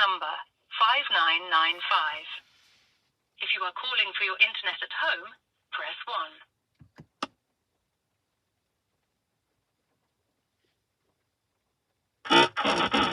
number 5995. If you are calling for your internet at home, press 1.